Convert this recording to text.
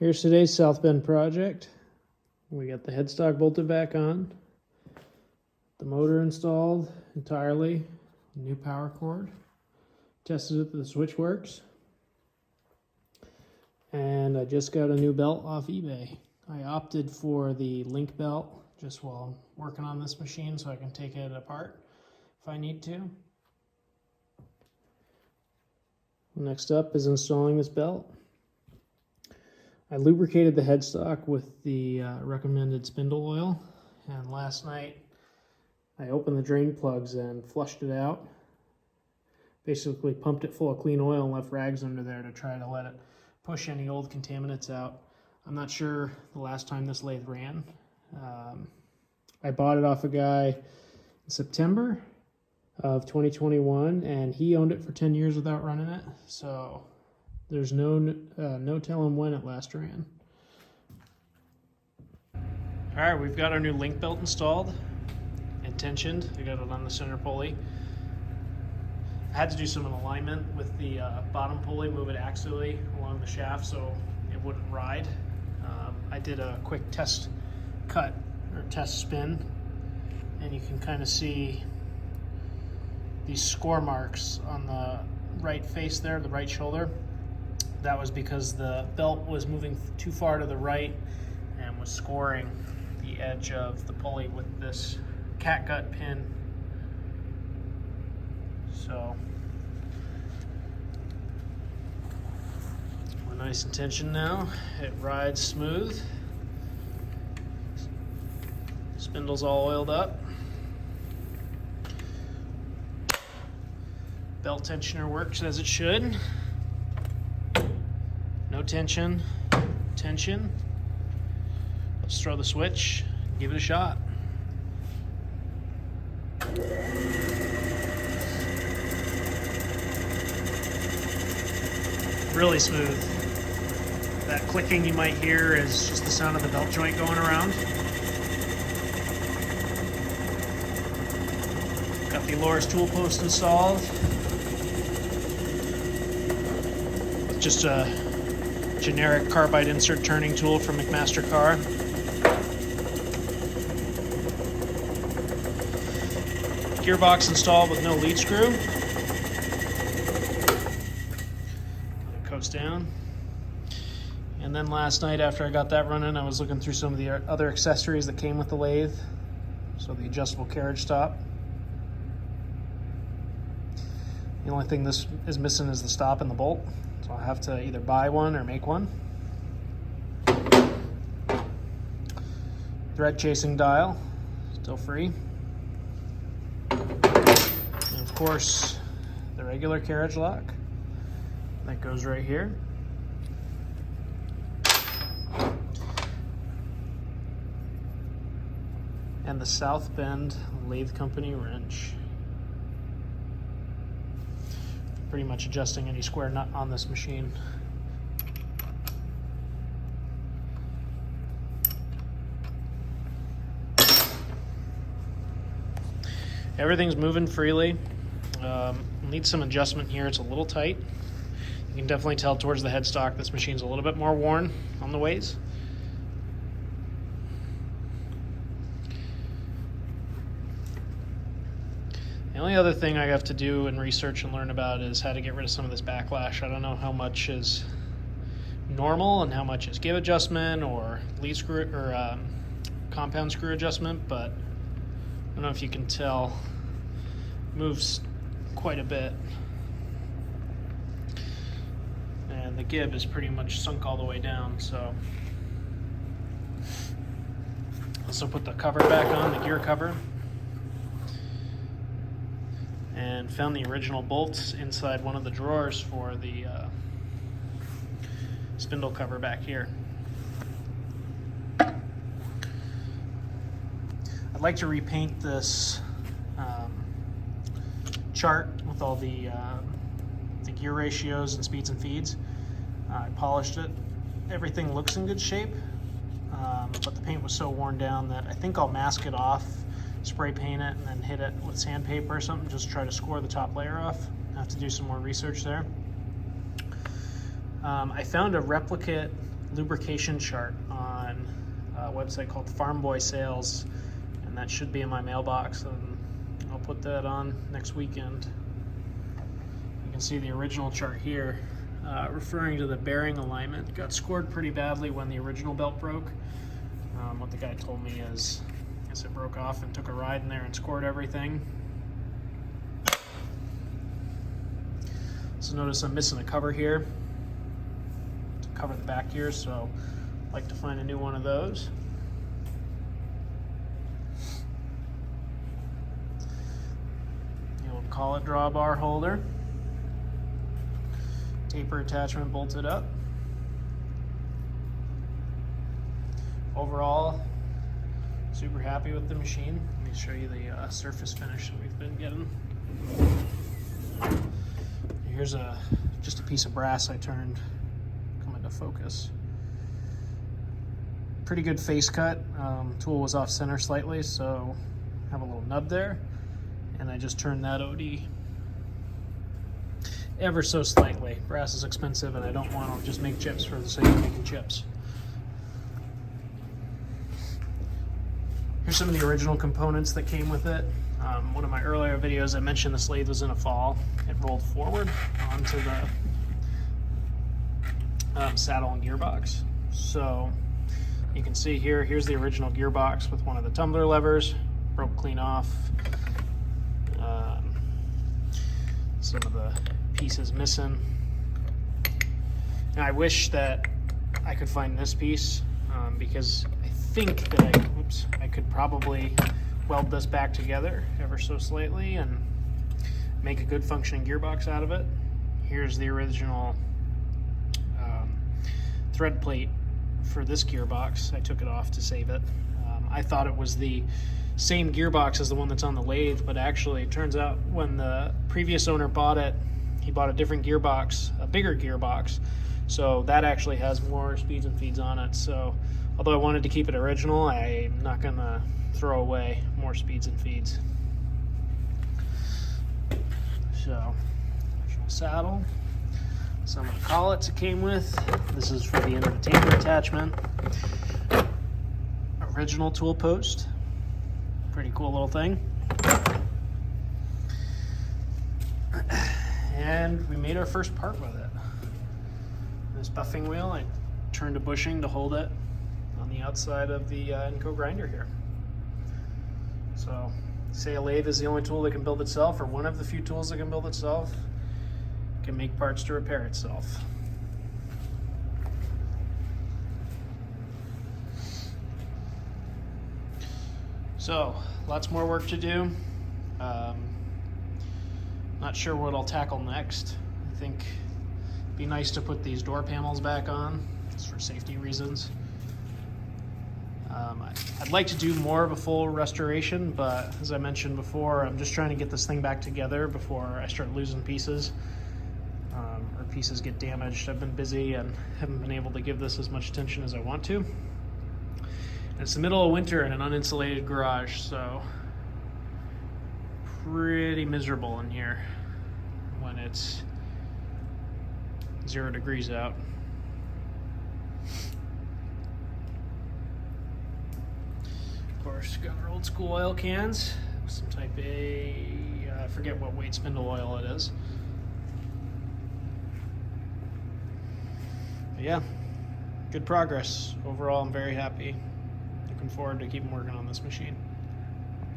Here's today's South Bend project. We got the headstock bolted back on, the motor installed entirely, new power cord, tested it that the switch works, and I just got a new belt off eBay. I opted for the link belt just while I'm working on this machine so I can take it apart if I need to. Next up is installing this belt. I lubricated the headstock with the recommended spindle oil, and last night I opened the drain plugs and flushed it out. Basically pumped it full of clean oil and left rags under there to try to let it push any old contaminants out. I'm not sure the last time this lathe ran. I bought it off a guy in September of 2021, and he owned it for 10 years without running it, so there's no telling when it last ran. All right, we've got our new link belt installed and tensioned. I got it on the center pulley. I had to do some alignment with the bottom pulley, move it axially along the shaft so it wouldn't ride. I did a quick test cut or test spin, and you can kind of see these score marks on the right face there, the right shoulder. That was because the belt was moving too far to the right and was scoring the edge of the pulley with this catgut pin. So we're nice and tensioned now. It rides smooth. Spindle's all oiled up. Belt tensioner works as it should. No tension, tension. Let's throw the switch, give it a shot. Really smooth. That clicking you might hear is just the sound of the belt joint going around. Got the Loris tool post installed. Just a generic carbide insert turning tool from McMaster Car. Gearbox installed with no lead screw. It coats down. And then last night after I got that running, I was looking through some of the other accessories that came with the lathe. So the adjustable carriage stop. The only thing this is missing is the stop and the bolt. So I'll have to either buy one or make one. Thread chasing dial, still free. And of course, the regular carriage lock that goes right here. And the South Bend Lathe Company wrench. Pretty much adjusting any square nut on this machine. Everything's moving freely. Needs some adjustment here. It's a little tight. You can definitely tell towards the headstock this machine's a little bit more worn on the ways. The only other thing I have to do and research and learn about is how to get rid of some of this backlash. I don't know how much is normal and how much is give adjustment or lead screw or compound screw adjustment, but I don't know if you can tell. It moves quite a bit. And the gib is pretty much sunk all the way down, so. Also put the cover back on, the gear cover. And found the original bolts inside one of the drawers for the spindle cover back here. I'd like to repaint this chart with all the gear ratios and speeds and feeds. I polished it. Everything looks in good shape, but the paint was so worn down that I think I'll mask it off, spray paint it, and then hit it with sandpaper or something, just try to score the top layer off. I have to do some more research there. I found a replicate Lubrication Chart on a website called Farm Boy Sales, and that should be in my mailbox, and I'll put that on next weekend. You can see the original chart here, referring to the bearing alignment. It got scored pretty badly when the original belt broke. What the guy told me is, I guess it broke off and took a ride in there and scored everything. So notice I'm missing a cover here to cover the back here, so I'd like to find a new one of those. The old collet drawbar holder. Taper attachment bolted up. Overall, super happy with the machine. Let me show you the surface finish that we've been getting. Here's just a piece of brass I turned, come into focus. Pretty good face cut. Tool was off center slightly, so I have a little nub there, and I just turned that OD ever so slightly. Brass is expensive, and I don't want to just make chips for the sake of making chips. Here's some of the original components that came with it. One of my earlier videos, I mentioned this lathe was in a fall. It rolled forward onto the saddle and gearbox. So you can see here, here's the original gearbox with one of the tumbler levers, broke clean off. Some of the pieces missing. Now I wish that I could find this piece because I think that I could probably weld this back together ever so slightly and make a good functioning gearbox out of it. Here's the original thread plate for this gearbox. I took it off to save it. I thought it was the same gearbox as the one that's on the lathe, but actually it turns out when the previous owner bought it, he bought a different gearbox, a bigger gearbox, so that actually has more speeds and feeds on it. So although I wanted to keep it original, I'm not gonna throw away more speeds and feeds. So, original saddle, some of the collets it came with. This is for the end of the taper attachment. Original tool post, pretty cool little thing. And we made our first part with it. This buffing wheel, I turned a bushing to hold it on the outside of the Inco grinder here. So, say a lathe is the only tool that can build itself, or one of the few tools that can build itself, it can make parts to repair itself. So, lots more work to do. Not sure what I'll tackle next. I think it'd be nice to put these door panels back on, just for safety reasons. I'd like to do more of a full restoration, but as I mentioned before, I'm just trying to get this thing back together before I start losing pieces, or pieces get damaged. I've been busy and haven't been able to give this as much attention as I want to. And it's the middle of winter in an uninsulated garage, so pretty miserable in here when it's 0 degrees out. Of course, got our old school oil cans, some type A, I forget what weight spindle oil it is. But yeah, good progress. Overall, I'm very happy. Looking forward to keeping working on this machine.